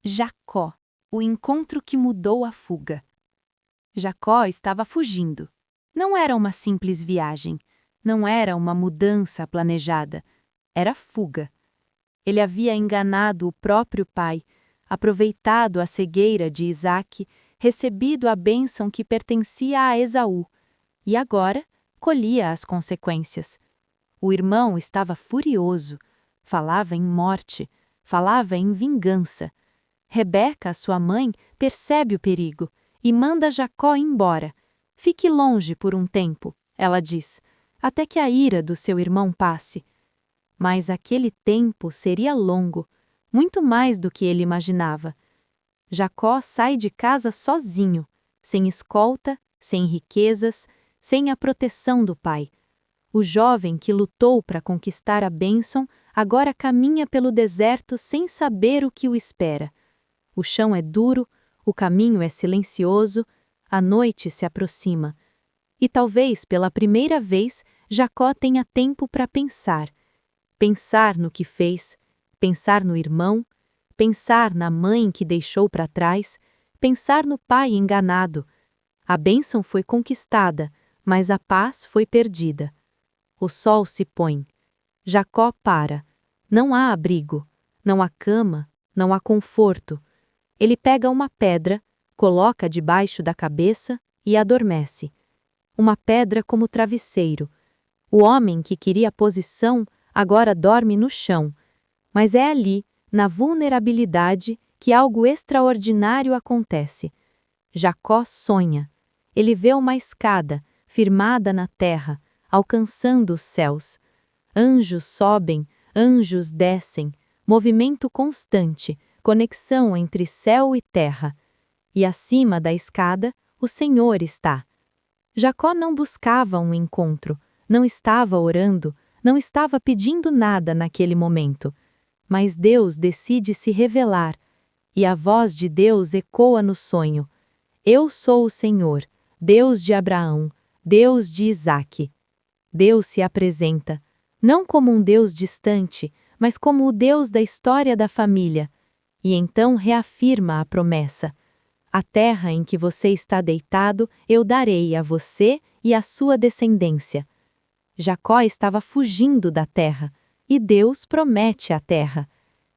Jacó, o encontro que mudou a fuga. Jacó estava fugindo. Não era uma simples viagem, não era uma mudança planejada, era fuga. Ele havia enganado o próprio pai, aproveitado a cegueira de Isaque, recebido a bênção que pertencia a Esaú, e agora colhia as consequências. O irmão estava furioso, falava em morte, falava em vingança. Rebeca, sua mãe, percebe o perigo e manda Jacó embora. Fique longe por um tempo, ela diz, até que a ira do seu irmão passe. Mas aquele tempo seria longo, muito mais do que ele imaginava. Jacó sai de casa sozinho, sem escolta, sem riquezas, sem a proteção do pai. O jovem que lutou para conquistar a bênção agora caminha pelo deserto sem saber o que o espera. O chão é duro, o caminho é silencioso, a noite se aproxima. E talvez pela primeira vez Jacó tenha tempo para pensar. Pensar no que fez, pensar no irmão, pensar na mãe que deixou para trás, pensar no pai enganado. A bênção foi conquistada, mas a paz foi perdida. O sol se põe. Jacó para. Não há abrigo, não há cama, não há conforto. Ele pega uma pedra, coloca debaixo da cabeça e adormece. Uma pedra como travesseiro. O homem que queria posição agora dorme no chão. Mas é ali, na vulnerabilidade, que algo extraordinário acontece. Jacó sonha. Ele vê uma escada, firmada na terra, alcançando os céus. Anjos sobem, anjos descem, movimento constante, conexão entre céu e terra. E acima da escada, o Senhor está. Jacó não buscava um encontro, não estava orando, não estava pedindo nada naquele momento. Mas Deus decide se revelar, e a voz de Deus ecoa no sonho. Eu sou o Senhor, Deus de Abraão, Deus de Isaque. Deus se apresenta, não como um Deus distante, mas como o Deus da história da família. E então reafirma a promessa. A terra em que você está deitado, eu darei a você e à sua descendência. Jacó estava fugindo da terra, e Deus promete a terra.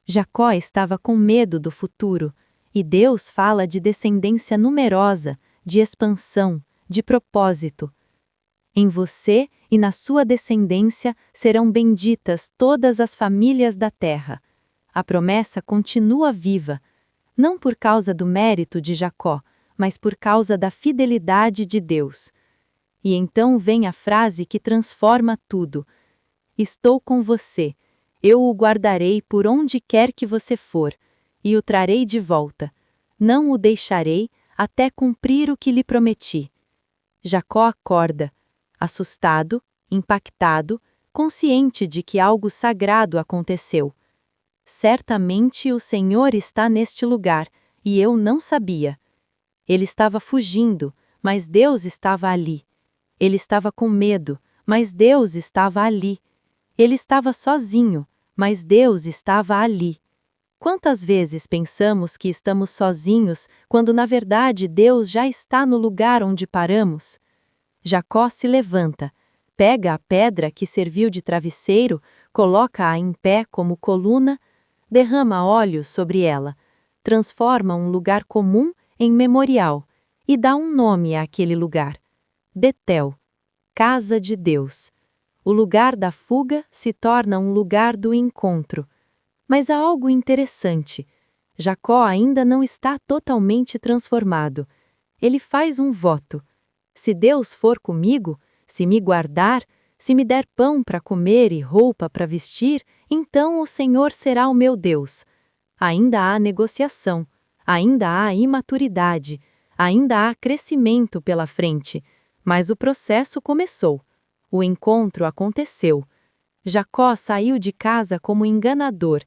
Jacó estava com medo do futuro, e Deus fala de descendência numerosa, de expansão, de propósito. Em você e na sua descendência serão benditas todas as famílias da terra. A promessa continua viva, não por causa do mérito de Jacó, mas por causa da fidelidade de Deus. E então vem a frase que transforma tudo. Estou com você, eu o guardarei por onde quer que você for, e o trarei de volta. Não o deixarei até cumprir o que lhe prometi. Jacó acorda, assustado, impactado, consciente de que algo sagrado aconteceu. Certamente o Senhor está neste lugar, e eu não sabia. Ele estava fugindo, mas Deus estava ali. Ele estava com medo, mas Deus estava ali. Ele estava sozinho, mas Deus estava ali. Quantas vezes pensamos que estamos sozinhos, quando na verdade Deus já está no lugar onde paramos? Jacó se levanta, pega a pedra que serviu de travesseiro, coloca-a em pé como coluna, derrama óleo sobre ela, transforma um lugar comum em memorial e dá um nome àquele lugar: Betel, Casa de Deus. O lugar da fuga se torna um lugar do encontro. Mas há algo interessante. Jacó ainda não está totalmente transformado. Ele faz um voto. Se Deus for comigo, se me guardar, se me der pão para comer e roupa para vestir, então o Senhor será o meu Deus. Ainda há negociação, ainda há imaturidade, ainda há crescimento pela frente, mas o processo começou. O encontro aconteceu. Jacó saiu de casa como enganador,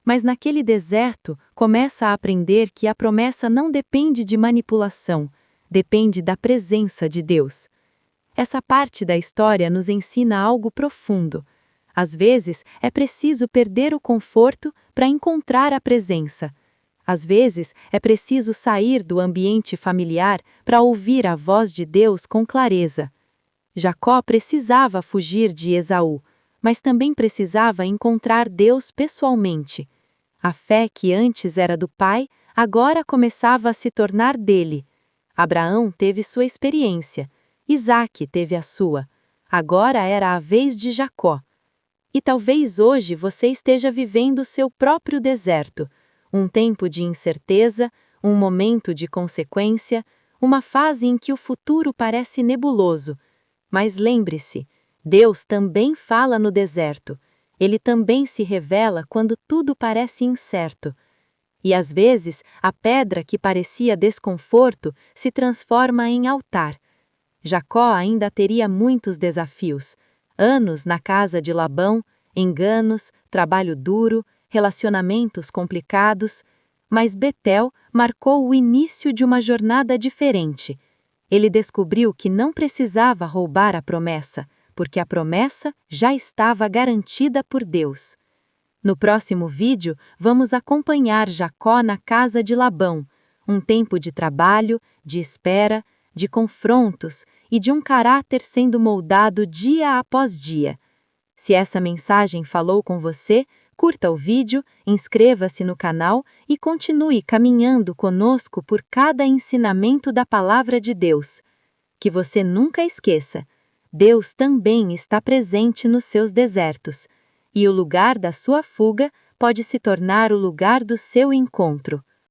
mas naquele deserto começa a aprender que a promessa não depende de manipulação, depende da presença de Deus. Essa parte da história nos ensina algo profundo. Às vezes, é preciso perder o conforto para encontrar a presença. Às vezes, é preciso sair do ambiente familiar para ouvir a voz de Deus com clareza. Jacó precisava fugir de Esaú, mas também precisava encontrar Deus pessoalmente. A fé que antes era do pai, agora começava a se tornar dele. Abraão teve sua experiência, Isaque teve a sua. Agora era a vez de Jacó. E talvez hoje você esteja vivendo seu próprio deserto, um tempo de incerteza, um momento de consequência, uma fase em que o futuro parece nebuloso. Mas lembre-se, Deus também fala no deserto. Ele também se revela quando tudo parece incerto. E às vezes, a pedra que parecia desconforto se transforma em altar. Jacó ainda teria muitos desafios. Anos na casa de Labão, enganos, trabalho duro, relacionamentos complicados. Mas Betel marcou o início de uma jornada diferente. Ele descobriu que não precisava roubar a promessa, porque a promessa já estava garantida por Deus. No próximo vídeo, vamos acompanhar Jacó na casa de Labão, um tempo de trabalho, de espera, de confrontos e de um caráter sendo moldado dia após dia. Se essa mensagem falou com você, curta o vídeo, inscreva-se no canal e continue caminhando conosco por cada ensinamento da Palavra de Deus. Que você nunca esqueça, Deus também está presente nos seus desertos, e o lugar da sua fuga pode se tornar o lugar do seu encontro.